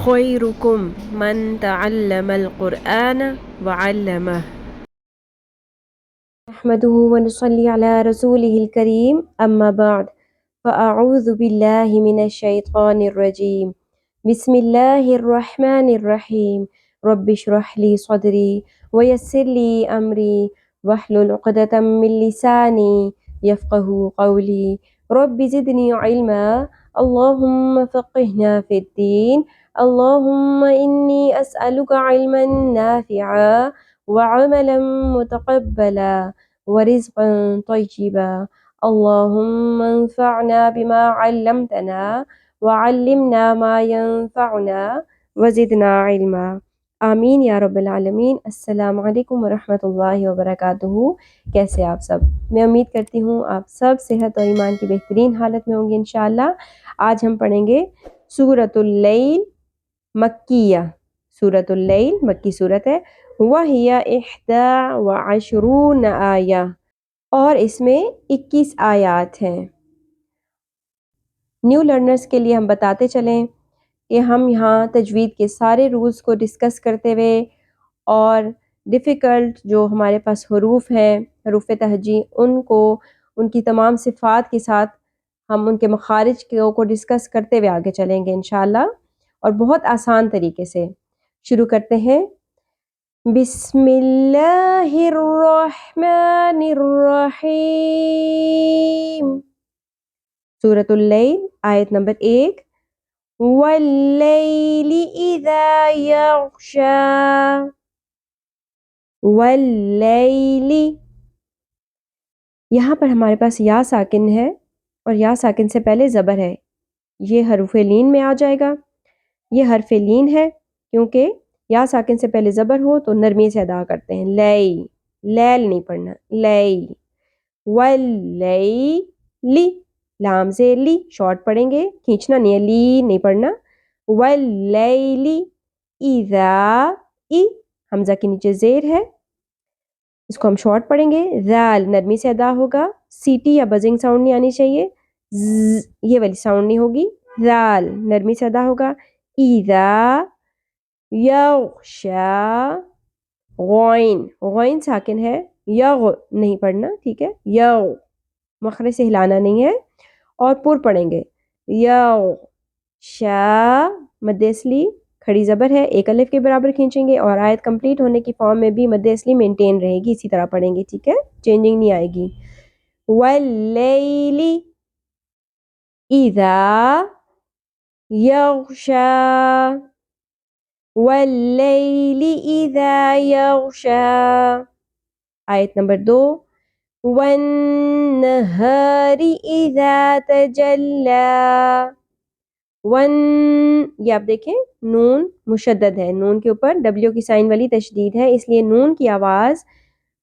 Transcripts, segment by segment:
خيركم من تعلم القرآن وعلمه. نحمده ونصلي على رسوله الكريم أما بعد فأعوذ بالله من الشيطان الرجيم. بسم الله الرحمن الرحيم. رب اشرح لي صدري ويسر لي أمري واحلل عقدة من لساني يفقه قولي. رب زدني علما اللهم فقهنا في الدين. اللهم إني أسألك علما نافعا وعملا متقبلا ورزقا طيبا. اللهم انفعنا بما علمتنا وعلمنا ما ينفعنا وزدنا علما. آمین یا رب العالمین۔ السلام علیکم ورحمۃ اللہ وبرکاتہ۔ کیسے آپ سب؟ میں امید کرتی ہوں آپ سب صحت اور ایمان کی بہترین حالت میں ہوں گے انشاءاللہ۔ آج ہم پڑھیں گے سورۃ اللیل مکیہ۔ سورۃ اللیل مکی صورت ہے۔ وَهِيَ 21 آیہ، اور اس میں 21 آیات ہیں۔ نیو لرنرز کے لیے ہم بتاتے چلیں کہ ہم یہاں تجوید کے سارے رولز کو ڈسکس کرتے ہوئے اور ڈیفیکلٹ جو ہمارے پاس حروف ہیں، حروف تہجی، ان کی تمام صفات کے ساتھ ہم ان کے مخارج کو ڈسکس کرتے ہوئے آگے چلیں گے انشاءاللہ، اور بہت آسان طریقے سے۔ شروع کرتے ہیں۔ بسم اللہ الرحمن الرحیم۔ سورۃ اللیل آیت نمبر 1۔ واللیل اذا یغشا۔ واللیل، یہاں پر ہمارے پاس یا ساکن ہے اور یا ساکن سے پہلے زبر ہے، یہ حروف لین میں آ جائے گا۔ یہ حرف لین ہے کیونکہ یا ساکن سے پہلے زبر ہو تو نرمی سے ادا کرتے ہیں۔ لی، لیل نہیں پڑھنا، لی۔ واللیل، لام سے لی شارٹ پڑھیں گے، کھینچنا نہیں ہے، لی نہیں پڑھنا۔ واللیل اذا، ای حمزہ کے نیچے زیر ہے، اس کو ہم شارٹ پڑھیں گے۔ ذال نرمی سے ادا ہوگا، سیٹی یا بزنگ ساؤنڈ نہیں آنی چاہیے، یہ والی ساؤنڈ نہیں ہوگی۔ ذال نرمی سے ادا ہوگا۔ اذا یغشا، غوین، غوین ساکن ہے، یغ نہیں پڑھنا، ٹھیک ہے، یغ مخرج سے ہلانا نہیں ہے، اور پر پڑھیں گے۔ یغشا، مد اصلی کھڑی زبر ہے، ایک الف کے برابر کھینچیں گے، اور آیت کمپلیٹ ہونے کی فارم میں بھی مد اصلی مینٹین رہے گی، اسی طرح پڑھیں گے، ٹھیک ہے، چینجنگ نہیں آئے گی۔ واللیل اذا یغشا، واللیل اذا یغشا۔ آیت نمبر 2۔ والنہار اذا تجلی۔ یہ آپ دیکھیں نون مشدد ہے، نون کے اوپر ڈبلیو کی سائن والی تشدید ہے، اس لیے نون کی آواز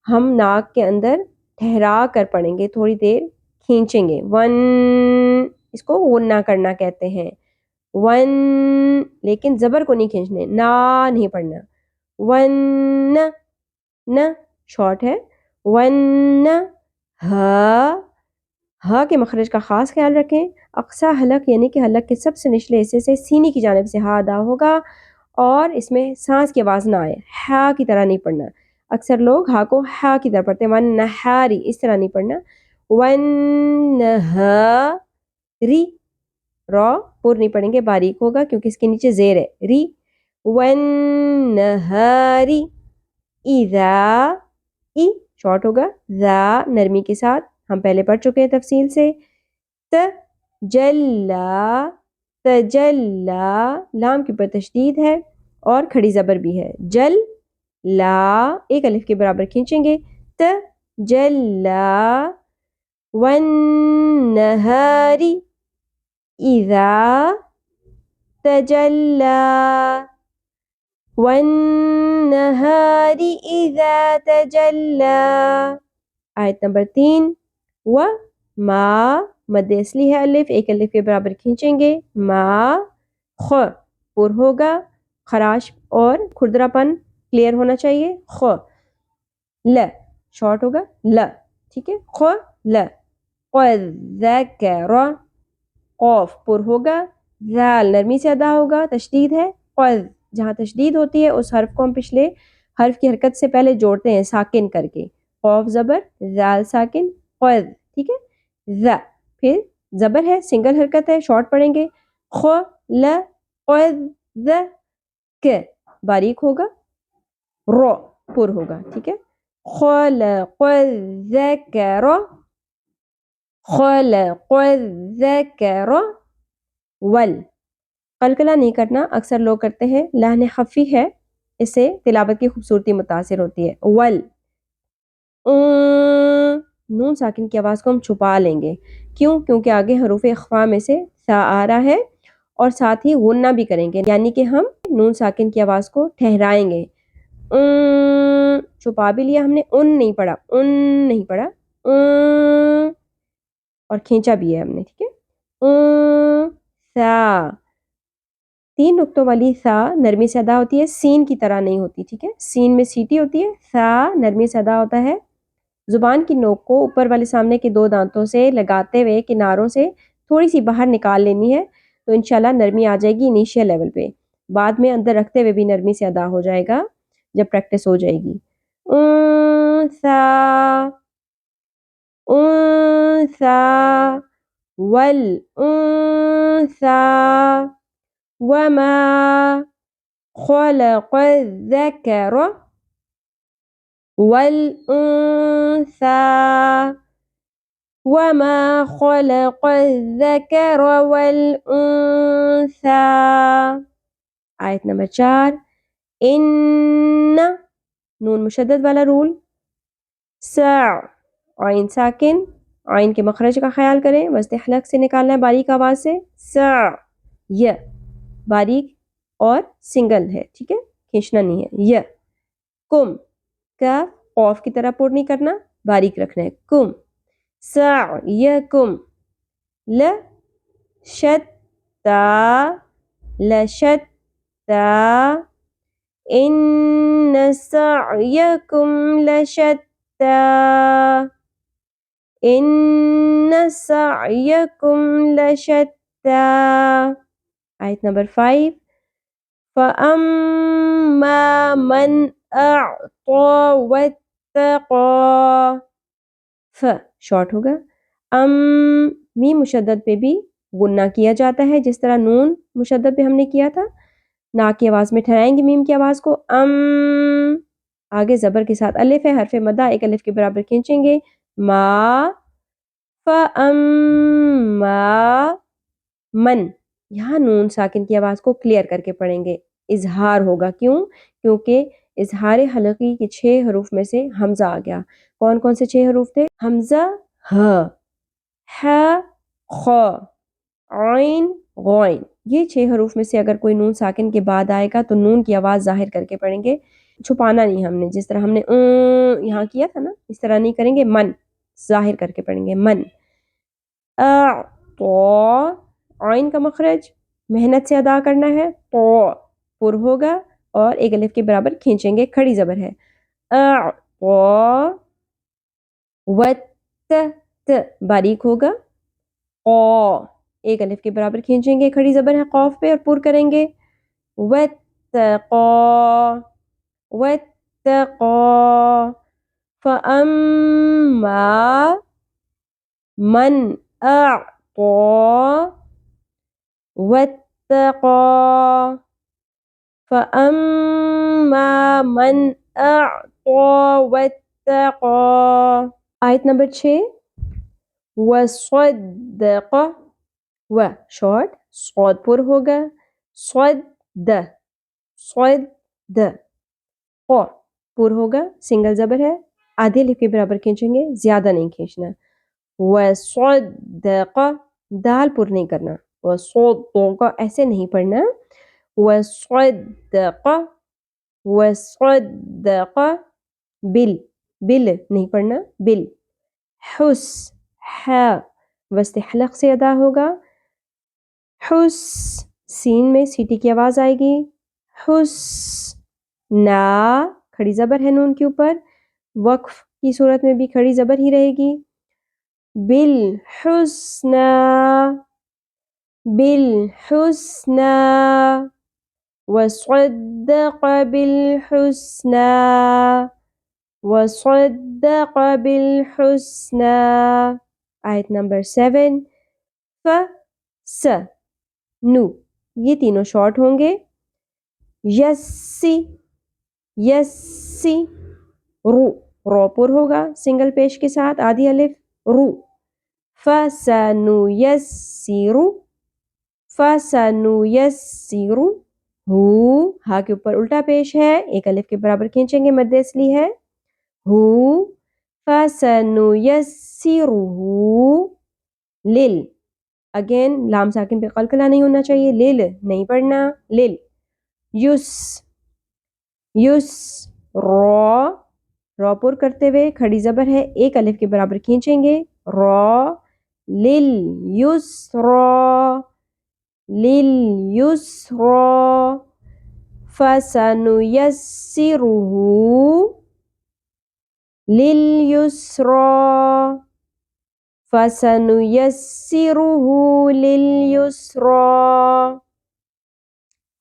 ہم ناک کے اندر ٹھہرا کر پڑھیں گے، تھوڑی دیر کھینچیں گے۔ اس کو غنہ کرنا کہتے ہیں، لیکن زبر کو نہیں کھینچنے، نا نہیں پڑھنا۔ نہ شارٹ ہے۔ ہا کے مخرج کا خاص خیال رکھیں، اقصی حلق یعنی کہ حلق کے سب سے نچلے حصے سے سینے کی جانب سے ہا ادا ہوگا، اور اس میں سانس کی آواز نہ آئے، ہا کی طرح نہیں پڑھنا۔ اکثر لوگ ہا کو ہا کی طرح پڑھتے ہیں، والنہاری اس طرح نہیں پڑھنا۔ والنہاری، را پر نہیں پڑھیں گے، باریک ہوگا کیونکہ اس کے نیچے زیر ہے، ری۔ والنہاری اذا، ای شارٹ ہوگا، ذا نرمی کے ساتھ، ہم پہلے پڑھ چکے ہیں تفصیل سے۔ تجلا، تجلا، لام کے اوپر تشدید ہے اور کھڑی زبر بھی ہے۔ جل، لا ایک الف کے برابر کھینچیں گے۔ تجلا، والنہار اذا تجلا، والنہار اذا تجلا۔ آیت نمبر 3۔ ما، مد اصلی ہے الف، ایک الف کے برابر کھینچیں گے۔ ما، خ پر ہوگا، خراش اور کھردرا پن کلیئر ہونا چاہیے۔ خ، ل شارٹ ہوگا، ل، ٹھیک ہے، خ ل۔ ذکر، قوف پر ہوگا، ذال نرمی سے ادا ہوگا، تشدید ہے، قذ، جہاں تشدید ہوتی ہے اس حرف کو ہم پچھلے حرف کی حرکت سے پہلے جوڑتے ہیں ساکن کر کے، قوف زبر ذال ساکن قذ، ٹھیک ہے، ذ پھر زبر ہے سنگل حرکت ہے شارٹ پڑھیں گے، خ ل قذ ذ ک باریک ہوگا، رو پر ہوگا، ٹھیک ہے، خلق الذکر خلق الذکر ول، قلقلہ نہیں کرنا، اکثر لوگ کرتے ہیں، لحن خفی ہے، اس سے تلاوت کی خوبصورتی متاثر ہوتی ہے، ول نون ساکن کی آواز کو ہم چھپا لیں گے، کیوں؟ کیونکہ آگے حروف اخفا میں سے سا آ رہا ہے اور ساتھ ہی غنہ بھی کریں گے، یعنی کہ ہم نون ساکن کی آواز کو ٹھہرائیں گے، چھپا بھی لیا ہم نے، ان نہیں پڑھا، ان نہیں پڑھا، اور کھینچا بھی ہے ہم نے، ٹھیک ہے، سا تین نقطوں والی سا نرمی سے ادا ہوتی ہے، سین کی طرح نہیں ہوتی، ٹھیک ہے، سین میں سیٹی ہوتی ہے، سا نرمی سے ادا ہوتا ہے، زبان کی نوک کو اوپر والے سامنے کے دو دانتوں سے لگاتے ہوئے کناروں سے تھوڑی سی باہر نکال لینی ہے، تو انشاءاللہ نرمی آ جائے گی انیشیل لیول پہ، بعد میں اندر رکھتے ہوئے بھی نرمی سے ادا ہو جائے گا جب پریکٹس ہو جائے گی، انثى انثى والانثى وما خلق الذكر والانثى وما خلق الذكر والانثى آیت نمبر 4 ان نون مشدد والا رول، سع عین ساکن، عین کے مخرج کا خیال کریں، وسط حلق سے نکالنا ہے باریک آواز سے، سع ی باریک اور سنگل ہے، ٹھیک ہے، کھینچنا نہیں ہے، ی کم کا قوف کی طرح پر نہیں کرنا، باریک رکھنا ہے، کم سعیکم، ل شتا لشتا ان سعیکم لشتا ان سعیکم لشتا آیت نمبر 5 فَأَمَّا مَنْ أَعْطَى وَاتَّقَى، شارٹ ہوگا، میم مشدد پہ بھی غنہ کیا جاتا ہے جس طرح نون مشدد پہ ہم نے کیا تھا، نا کی آواز میں ٹھہرائیں گے میم کی آواز کو، آگے زبر کے ساتھ الف ہے، حرف مدہ ایک الف کے برابر کھینچیں گے، ما فَأَمَّا من، یہاں نون ساکن کی آواز کو کلیئر کر کے پڑھیں گے، اظہار ہوگا، کیوں؟ کیونکہ اظہار حلقی کے 6 حروف میں سے حمزہ آ گیا، کون کون سے 6 حروف تھے؟ حمزہ ہ، ح، خ، عین، غین، یہ 6 حروف میں سے اگر کوئی نون ساکن کے بعد آئے گا تو نون کی آواز ظاہر کر کے پڑھیں گے، چھپانا نہیں ہم نے، جس طرح ہم نے یہاں کیا تھا نا اس طرح نہیں کریں گے، من ظاہر کر کے پڑھیں گے، من اعطا، عین کا مخرج محنت سے ادا کرنا ہے، تو پر ہوگا اور ایک الف کے برابر کھینچیں گے، کھڑی زبر ہے، اعطا وت باریک ہوگا، قا ایک الف کے برابر کھینچیں گے، کھڑی زبر ہے قوف پہ اور پر کریں گے، واتقا واتقا فَأَمَّا من أعطى واتقى فَأَمَّا من أعطى واتقى آیت نمبر 6 وصدق، و شارٹ، صاد پر ہوگا، صد صد قو پر ہوگا، سنگل زبر ہے، آدھے الف کے برابر کھینچیں گے، زیادہ نہیں کھینچنا، وصدق دال پر نہیں کرنا، وصدق ایسے نہیں پڑھنا، وصدق وصدق بل بل نہیں پڑھنا، بل حس وسط حلق سے ادا ہوگا، حس سین میں سیٹی کی آواز آئے گی، حس نا کھڑی زبر ہے نون کے اوپر، وقف کی صورت میں بھی کھڑی زبر ہی رہے گی، بالحسنى بالحسنى وصدق بالحسنى وصدق بالحسنى. آیت نمبر 7 ف س نو یہ تینوں شارٹ ہوں گے. یسی یسی رو رو پر ہوگا سنگل پیش کے ساتھ آدھی الف رو. فَسَنُيَسِّرُ فَسَنُيَسِّرُ ہو ہا کے اوپر الٹا پیش ہے ایک الف کے برابر کھینچیں گے مد اصلی ہے ہو. فَسَنُيَسِّرُهُ لل اگین لام ساکن پہ قلقلہ نہیں ہونا چاہیے لل نہیں پڑھنا لل. یس یس رو پر کرتے ہوئے کھڑی زبر ہے ایک الف کے برابر کھینچیں گے رو لل یسرا لل یسرا. فَسَنُيَسِّرُهُ لِلْيُسْرَى فَسَنُيَسِّرُهُ لِلْيُسْرَى.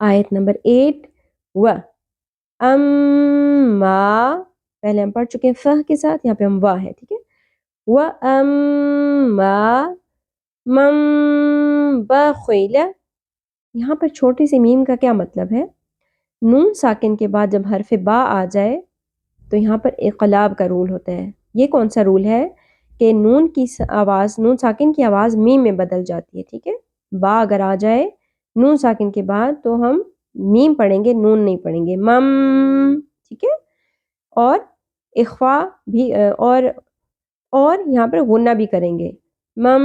آیت نمبر 8 و اما پہلے ہم پڑھ چکے ہیں فہ کے ساتھ یہاں پہ ہم وا ہے ٹھیک ہے. و اما من بخل یہاں پر چھوٹی سی میم کا کیا مطلب ہے. نون ساکن کے بعد جب حرف با آ جائے تو یہاں پر اقلاب کا رول ہوتا ہے. یہ کون سا رول ہے کہ نون کی آواز نون ساکن کی آواز میم میں بدل جاتی ہے ٹھیک ہے. با اگر آ جائے نون ساکن کے بعد تو ہم میم پڑھیں گے نون نہیں پڑھیں گے مم ٹھیک ہے. اور اخفا بھی اور یہاں پر غنہ بھی کریں گے مم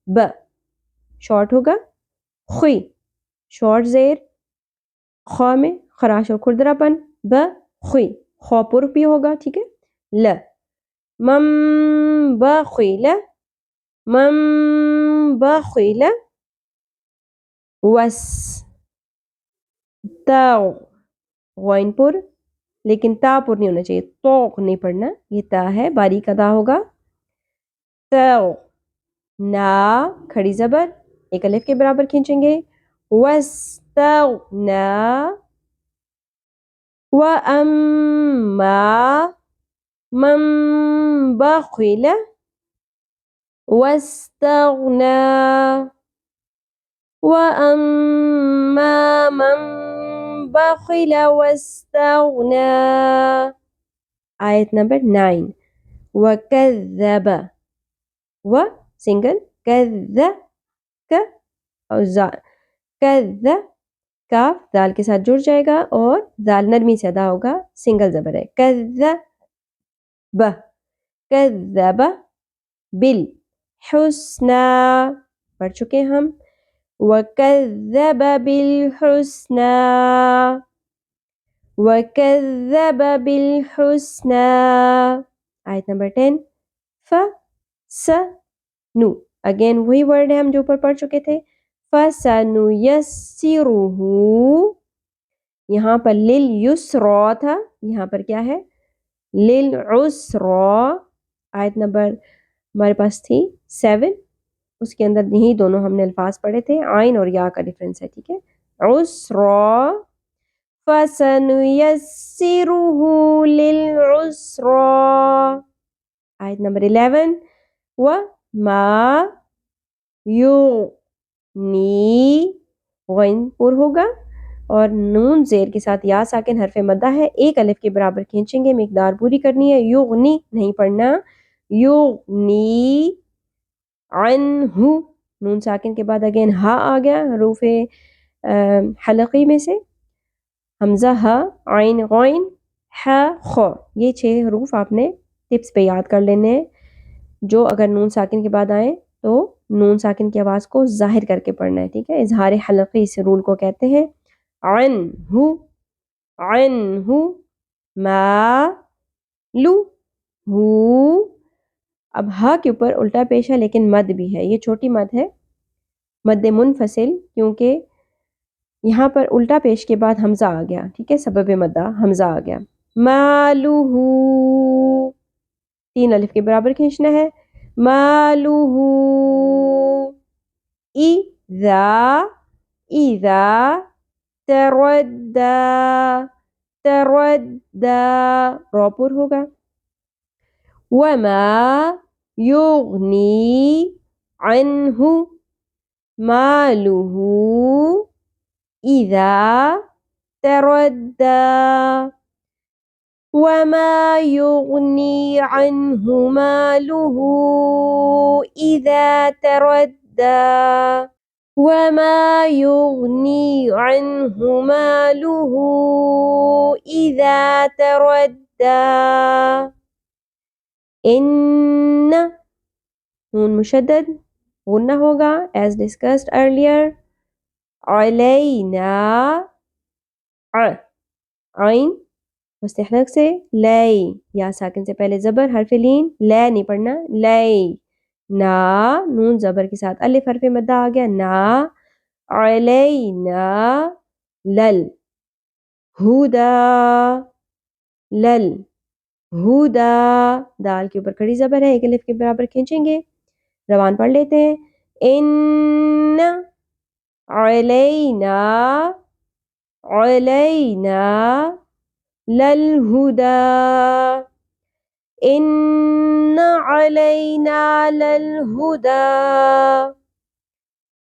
ب شارٹ ہوگا خوئی شارٹ زیر خوا میں خراش اور کھردرا پن ب خوئی خو پر بھی ہوگا ٹھیک ہے. ل مم بخیل مم بخیل وس تاؤ غین پر لیکن تا پر نہیں ہونا چاہیے توق نہیں پڑھنا یہ تا ہے باریک ادا ہوگا. تاؤ نا کھڑی زبر ایک الف کے برابر کھینچیں گے وَاسْتَغْنَا وَأَمَّا مَنْ بَخِلَ وَاسْتَغْنَا وَأَمَّا مَنْ بَخِلَ وَاسْتَغْنَا. آیت نمبر 9 وَكَذَّبَ و سنگل کذ اور کذ کاف دال کے ساتھ جڑ جائے گا اور دال نرمی سے ادا ہوگا سنگل زبر ہے کذب کذب بالحسنى پڑھ چکے ہم وَكَذَّبَ بِالْحُسْنَى وَكَذَّبَ بِالْحُسْنَى. آیت نمبر 10 فَسَنُ اگین وہی ورڈ ہے ہم جو اوپر پڑھ چکے تھے فَسَنُيَسِّرُهُ یہاں پر لِلْيُسْرَى تھا یہاں پر کیا ہے لِلْعُسْرَى. آیت نمبر ہمارے پاس تھی 7 اس کے اندر یہی دونوں ہم نے الفاظ پڑھے تھے عین اور یا کا ڈیفرنس ہے ٹھیک ہے. عُسْرَى فَسَنُيَسِّرُهُ لِلْعُسْرَى. آیت نمبر 11 وَمَا یغنی غین پر ہوگا اور نون زیر کے ساتھ یا ساکن حرف مدہ ہے ایک الف کے برابر کھینچیں گے مقدار پوری کرنی ہے یغنی نہیں پڑھنا یغنی عنہ نون ساکن کے بعد اگین ہا آ گیا حروف حلقی میں سے حمزہ ہا عین غین ہا خو یہ 6 حروف آپ نے ٹپس پہ یاد کر لینے ہیں جو اگر نون ساکن کے بعد آئیں تو نون ساکن کی آواز کو ظاہر کر کے پڑھنا ہے ٹھیک ہے. اظہار حلقی اس رول کو کہتے ہیں. عنہ عنہ ما لو ہو اب ہا کے اوپر الٹا پیش ہے لیکن مد بھی ہے یہ چھوٹی مد ہے مد منفصل کیونکہ یہاں پر الٹا پیش کے بعد حمزہ آ گیا ٹھیک ہے سبب مدہ حمزہ آ گیا مالہ 3 الف کے برابر کھینچنا ہے مالہ اذا اذا تردى تردى را پر ہوگا. وما يغني عنه ماله إذا تردى وما يغني عنه ماله إذا تردى وما يغني عنه ماله إذا تردى. إن نون مشدد غنہ ہوگا as discussed earlier. علینا عین مستحلق سے لئی یا ساکن سے پہلے زبر حرف لین لے نہیں پڑھنا لئی نا نون زبر کے ساتھ الف حرف مدہ آ گیا نا علینا لل ہدا لل ہدا دال کے اوپر کھڑی زبر ہے ایک الف کے برابر کھینچیں گے. روان پڑھ لیتے ہیں. ان علینا علینا للہدا ان علینا للہدا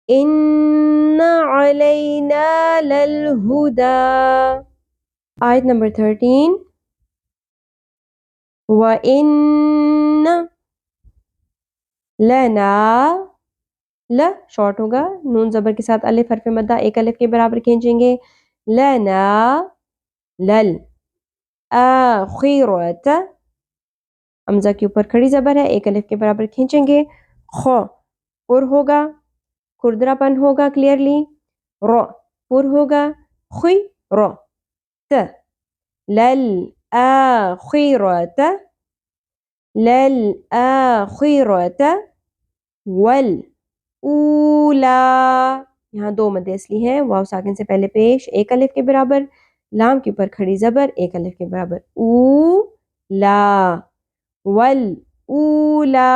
ان علینا للہدا. آیت نمبر 13. وَإِنَّ لَنَا ل شارٹ ہوگا نون زبر کے ساتھ الف حرف مدہ ایک الف کے برابر کھینچیں گے. لنا لل آخرت حمزہ کے اوپر کھڑی زبر ہے ایک الف کے برابر کھینچیں گے. خ پر ہوگا کھردرا پن ہوگا کلیئرلی. ر پر ہوگا خی ر. ت لل آخرت لل آخرت ول اولا یہاں دو مد اصلی ہیں واو ساکن سے پہلے پیش ایک الف کے برابر لام کے اوپر کھڑی زبر ایک الف کے برابر اولا ول اولا.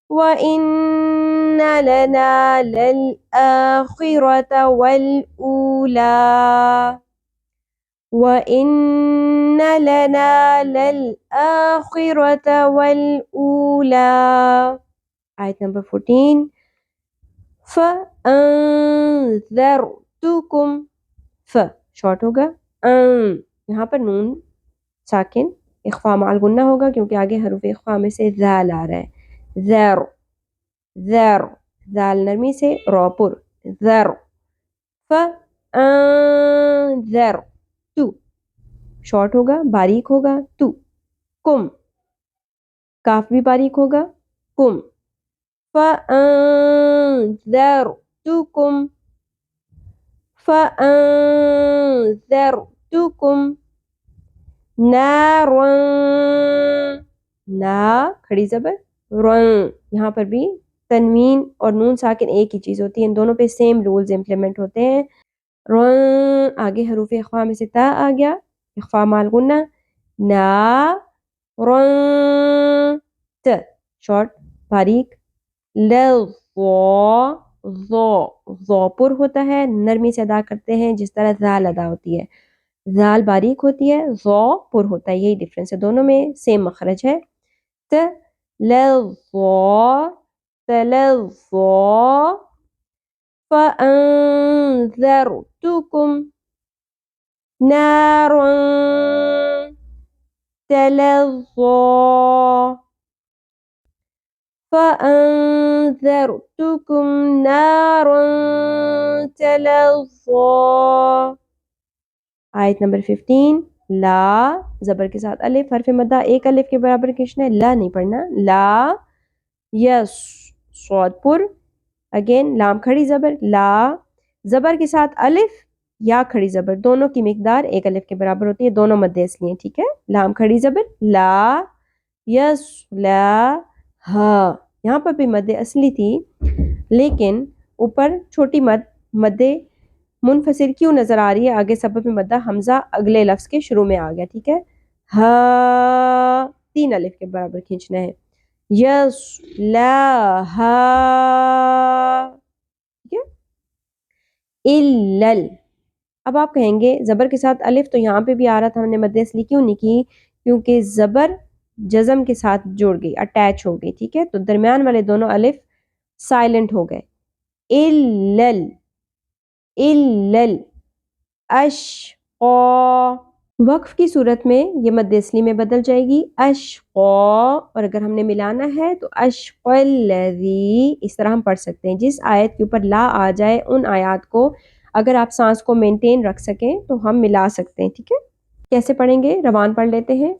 وَإِنَّ لَنَا لَلْآخِرَةَ وَالْأُولَى وَإِنَّ لَنَا لَلْآخِرَةَ وَالْأُولَى. آیت نمبر 14. فَأَنذَرْتُكُمْ ف شارٹ ہوگا یہاں پر نون ساکن اخفا مع الغنہ ہوگا کیونکہ آگے حروف اخفا میں سے ذال آ رہا ہے. ذر ذر ذال نرمی سے را پر ذر. فَأَنذَرْ تو شارٹ ہوگا باریک ہوگا تو. کم کاف بھی باریک ہوگا کم. فَأَنذَرْتُكُمْ فَأَنذَرْتُكُمْ نَارًا نا کھڑی زبر رن یہاں پر بھی تنوین اور نون ساکن ایک ہی چیز ہوتی ہے ان دونوں پہ سیم رولز امپلیمنٹ ہوتے ہیں. رن آگے حروف اخفا میں سے تا آ گیا اخفا مع الغنہ نا رن ت شارٹ باریک. ضو پر ہوتا ہے نرمی سے ادا کرتے ہیں جس طرح ذال ادا ہوتی ہے. ذال باریک ہوتی ہے ضو پر ہوتا ہے یہی ڈفرینس ہے دونوں میں سیم مخرج ہے. تلظى فأنذرتكم نارا تلظى فأنذرتكم نارا تلظى. آیت نمبر 15. لا زبر کے ساتھ الف حرف مدہ ایک الف کے برابر کھینچنا ہے لا نہیں پڑھنا لا یس صاد پر اگین لام کھڑی زبر لا زبر کے ساتھ الف یا کھڑی زبر دونوں کی مقدار ایک الف کے برابر ہوتی ہے دونوں مد اصلی ہیں ٹھیک ہے. لام کھڑی زبر لا یس لا ہا یہاں پر بھی مد اصلی تھی لیکن اوپر چھوٹی مد منفصل کیوں نظر آ رہی ہے آگے سبب مدہ حمزہ اگلے لفظ کے شروع میں آ گیا ٹھیک ہے. ہا تین الف کے برابر کھینچنا ہے. یس لا ہا ٹھیک ہے. الل اب آپ کہیں گے زبر کے ساتھ الف تو یہاں پہ بھی آ رہا تھا، ہم نے مد اصلی کیوں نہیں کی؟ کیونکہ زبر جزم کے ساتھ جڑ گئی، اٹیچ ہو گئی، ٹھیک ہے؟ تو درمیان والے دونوں الف سائلنٹ ہو گئے. الل الل اشقا. وقف کی صورت میں یہ مد اصلی میں بدل جائے گی اشقا، اور اگر ہم نے ملانا ہے تو اشق الذی. اس طرح ہم پڑھ سکتے ہیں، جس آیت کے اوپر لا آ جائے ان آیات کو اگر آپ سانس کو مینٹین رکھ سکیں تو ہم ملا سکتے ہیں، ٹھیک ہے؟ کیسے پڑھیں گے؟ روان پڑھ لیتے ہیں.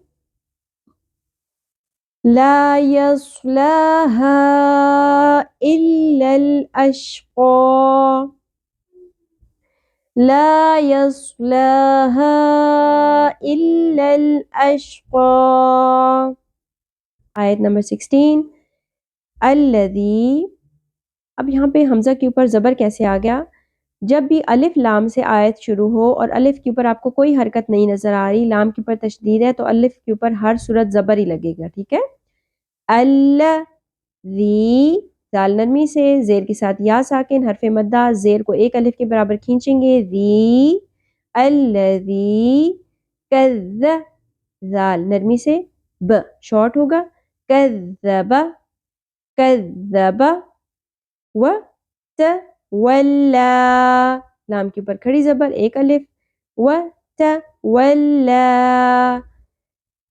لا يصلها إلا الأشقى لا يصلها إلا الأشقى. آیت نمبر 16 الذی. اب یہاں پہ حمزہ کے اوپر زبر کیسے آ گیا؟ جب بھی الف لام سے آیت شروع ہو اور الف کے اوپر آپ کو کوئی حرکت نہیں نظر آ رہی، لام کے اوپر تشدید ہے، تو الف کے اوپر ہر صورت زبر ہی لگے گا، ٹھیک ہے؟ الذی، دال نرمی سے، زیر کے ساتھ یا ساکن، حرف مدہ، زیر کو ایک الف کے برابر کھینچیں گے، ذی. الذی کذ، دال نرمی سے، ب شارٹ ہوگا، کذب کذب وتولا، لام کے اوپر کھڑی زبر ایک الف، وتولا.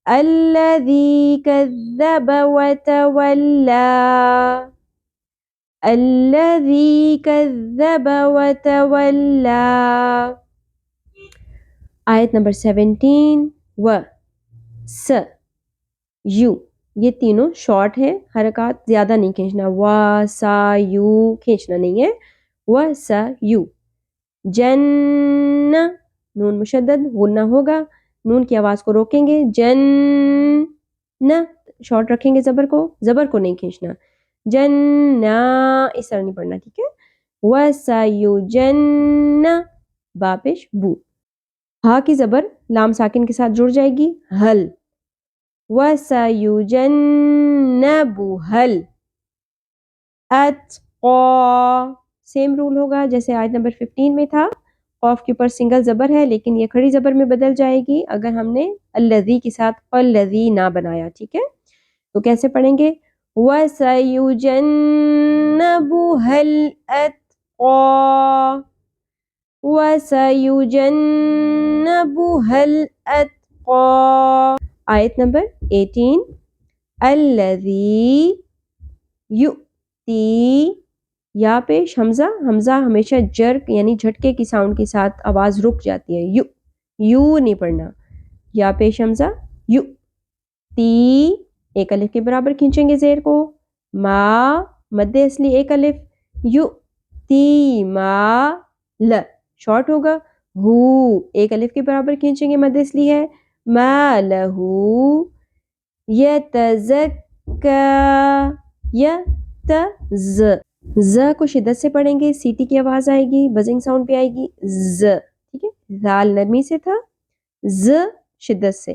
الذي كذب وتولى الذي كذب وتولى. آیت نمبر 17 و س یو. یہ تینوں شارٹ ہیں، حرکات زیادہ نہیں کھینچنا، وا سا یو کھینچنا نہیں ہے، و سا یو. جن، نون مشدد غنہ ہوگا، نون کی آواز کو روکیں گے، جن نہ شارٹ رکھیں گے، زبر کو نہیں کھینچنا، جن نہ اس طرح نہیں پڑھنا، ٹھیک ہے؟ وَسَيُجَنَّ با پیش بو. ہا کی زبر لام ساکن کے ساتھ جڑ جائے گی، حل. وَسَيُجَنَّبُهَا الْأَتْقَى. سیم رول ہوگا جیسے آیت نمبر 15 میں تھا، قاف کے اوپر سنگل زبر ہے لیکن یہ کھڑی زبر میں بدل جائے گی اگر ہم نے الذی کے ساتھ الذی نہ بنایا، ٹھیک ہے؟ تو کیسے پڑھیں گے؟ وَسَيُجَنَّبُهَا الْأَتْقَى وَسَيُجَنَّبُهَا الْأَتْقَى. آیت نمبر 18 الذی یؤتی. یا پیش حمزہ ہمیشہ جرک یعنی جھٹکے کی ساؤنڈ کے ساتھ آواز رک جاتی ہے، یو نہیں پڑھنا، یا پیش حمزہ یو. تی ایک الف کے برابر کھینچیں گے زیر کو، ما مد اصلی ایک الف، یو تی ما ل شارٹ ہوگا، ہو ایک الف کے برابر کھینچیں گے، مد اصلی ہے، ما لہو. یتزکا یتز، ز کو شدت سے پڑھیں گے، سیٹی کی آواز آئے گی، بزنگ ساؤنڈ پہ آئے گی، ز، ٹھیک ہے؟ ذال نرمی سے تھا، ز شدت سے،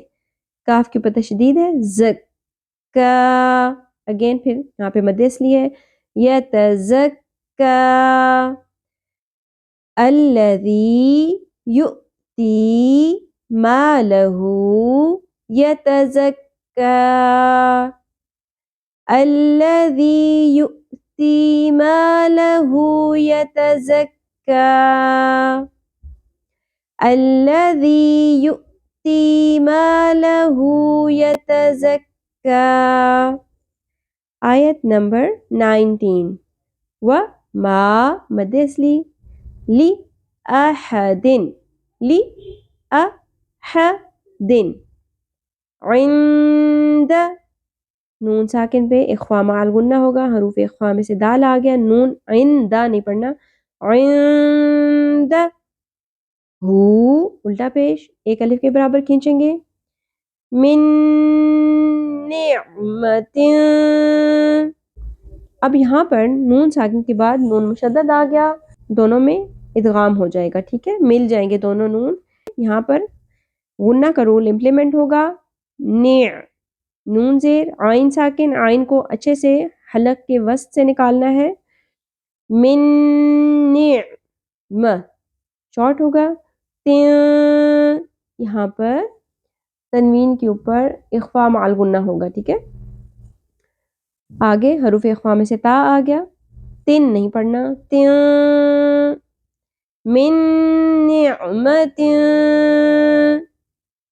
کاف کے اوپر تشدید ہے، زکا. اگین پھر یہاں پہ مد اصلی ہے، یتزکا الذی یؤتی مالہ یتزکا الذی یؤتی مالہ یتزکا الذی یؤتی مالہ یتزکا. آیت نمبر 19 و ما مد اصلی لی احدن لی احدن. عند، نون ساکن پہ اخفا مع الغنہ ہوگا، حروف اخفا میں سے دال آ گیا، نون عند نہیں پڑھنا، عند. ہو الٹا پیش ایک الف کے برابر کھینچیں گے، من نعمت. اب یہاں پر نون ساکن کے بعد نون مشدد آ گیا، دونوں میں ادغام ہو جائے گا، ٹھیک ہے؟ مل جائیں گے دونوں نون. یہاں پر غنہ کا رول امپلیمنٹ ہوگا، نون زیر عین ساکن، عین کو اچھے سے حلق کے وسط سے نکالنا ہے، من نعم شارٹ ہوگا، یہاں پر تنوین کے اوپر اخفا مع الغنہ ہوگا. ٹھیک ہے. آگے حروف اخفا میں سے تا آ گیا. تن نہیں پڑھنا. من نعمت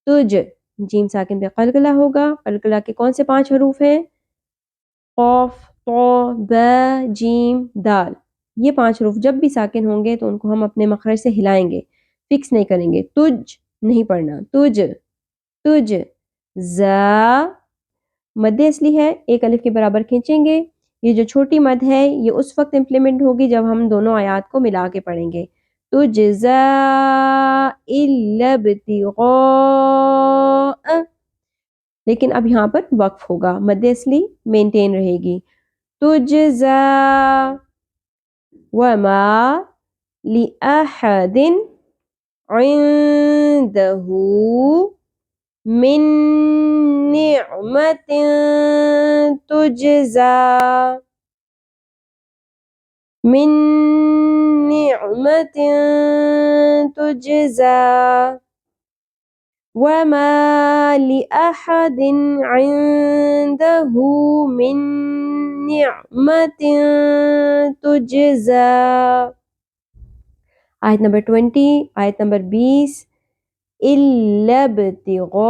تجھ. جیم ساکن پہ قلقلہ ہوگا. قلقلہ کے کون سے 5 حروف ہیں؟ قاف، طا، با، جیم، دال. یہ 5 حروف جب بھی ساکن ہوں گے تو ان کو ہم اپنے مخرج سے ہلائیں گے، فکس نہیں کریں گے. تجھ نہیں پڑھنا. تجھ، تجھ. زا مد اصلی ہے، 1 الف کے برابر کھینچیں گے. یہ جو چھوٹی مد ہے یہ اس وقت امپلیمنٹ ہوگی جب ہم دونوں آیات کو ملا کے پڑھیں گے. تجزا الا ابتغاء. لیکن اب یہاں پر وقف ہوگا، مد اصلی مینٹین رہے گی. تجزا وما لأحد عنده من نعمة تجزا. من نعمة تجزا وما لأحد عنده من نعمة تجزا. آیت نمبر 20، آیت نمبر 20. إلا ابتغاء.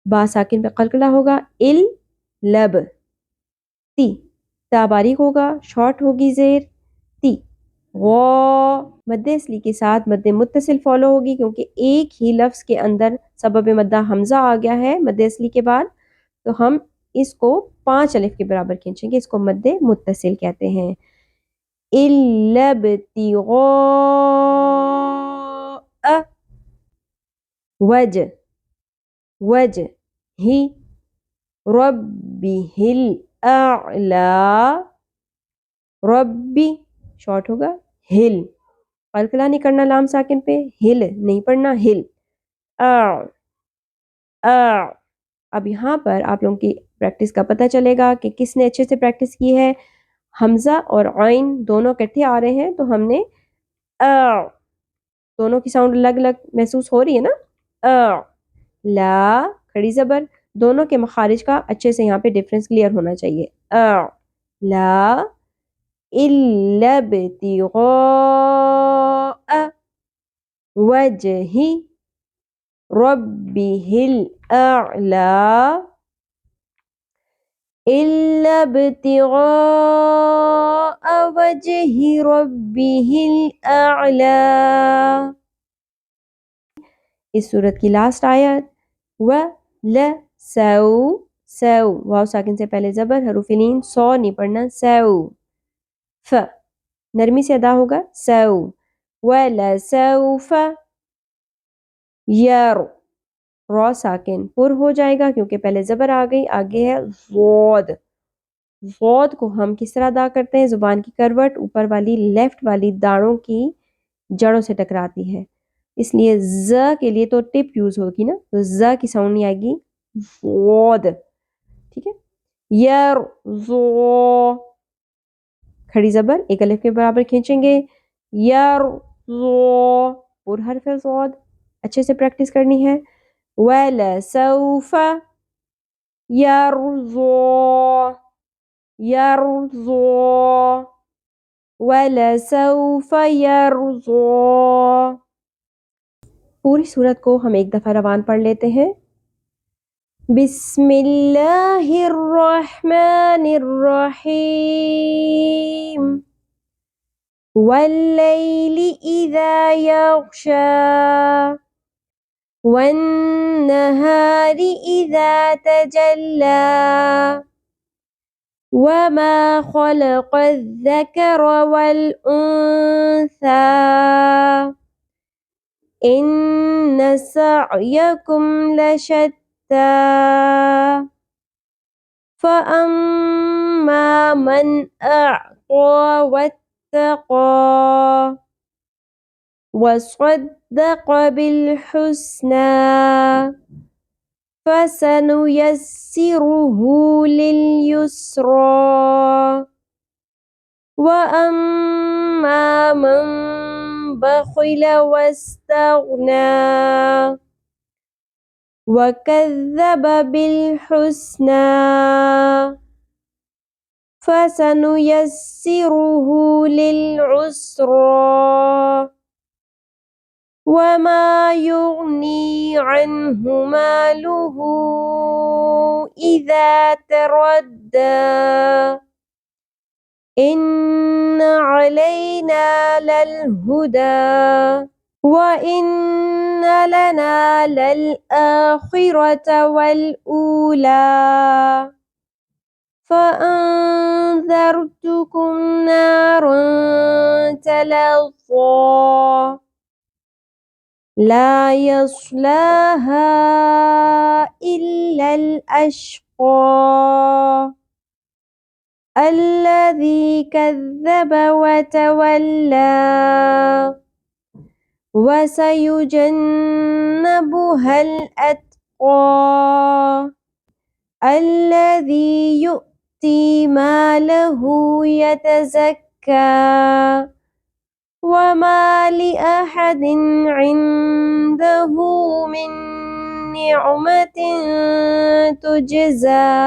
با ساکن پہ قلقلہ ہوگا. لب. تی. تا باریک ہوگا، شارٹ ہوگی زیر. تی. غا مد اصلی کے ساتھ مد متصل فالو ہوگی کیونکہ ایک ہی لفظ کے اندر سبب مدہ حمزہ آ گیا ہے مد اصلی کے بعد، تو ہم اس کو 5 الف کے برابر کھینچیں گے. اس کو مد متصل کہتے ہیں. إلا ابتغاء وجه ہی ربه الأعلى. ربی شارٹ ہوگا. ہل قلقلہ نہیں کرنا لام ساکن پہ. ہل نہیں پڑھنا. ہل. اب یہاں پر آپ لوگوں کی پریکٹس کا پتہ چلے گا کہ کس نے اچھے سے پریکٹس کی ہے. حمزہ اور عین دونوں کٹھے آ رہے ہیں تو ہم نے دونوں کی ساؤنڈ الگ الگ محسوس ہو رہی ہے نا. لا کھڑی زبر، دونوں کے مخارج کا اچھے سے یہاں پہ ڈفرنس کلیئر ہونا چاہیے. لا إلا ابتغاء وجه ربه الأعلى. إلا ابتغاء وجه ربه الأعلى. اس صورت کی لاسٹ آیت. سو واو ساکن سے پہلے زبر، حروف لین. سو نہیں پڑھنا. سو. ف نرمی سے ادا ہوگا. سو. وَلَسَوْفَ. یر را ساکن پر ہو جائے گا کیونکہ پہلے زبر آ گئی. آگے ہے ضاد. ضاد کو ہم کس طرح ادا کرتے ہیں؟ زبان کی کروٹ اوپر والی لیفٹ والی داڑوں کی جڑوں سے ٹکراتی ہے، اس لیے ز کے لیے تو ٹپ یوز ہوگی نا، تو ز کی ساؤنڈ نہیں آئے گی. ضاد. ٹھیک ہے. یر زو کھڑی زبر 1 الف کے برابر کھینچیں گے. یر زو پر حرف ضاد. اچھے سے پریکٹس کرنی ہے. وَلَسَوْفَ يَرْضَى. يَرْضَى وَلَسَوْفَ يَرْضَى. پوری صورت کو ہم ایک دفعہ روان پڑھ لیتے ہیں. بسم اللہ الرحمن الرحیم. واللیل اذا یغشا والنهار إذا تجلى وما خلق الذكر والأنثى إن سعيكم لشتى فأما من أعطى واتقى وصدق بالحسنى فسنيسره لليسرى وأما فأما من بخل واستغنى وكذب بالحسنى فسنيسره للعسرى وما يغني عنه ماله إذا تردى إن علينا للهدى وإن لنا للآخرة والأولى فأنذرتكم نارا تلظى لا يصلاها إلا الأشقى الذي كذب وتولى وسيجنبها الأتقى الذي يؤتي ماله يتزكى وما لأحد عنده من نعمة تجزى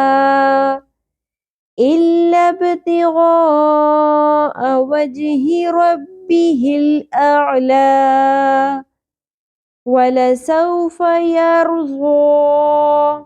إلا ابتغاء وجه ربه الأعلى ولسوف يرضى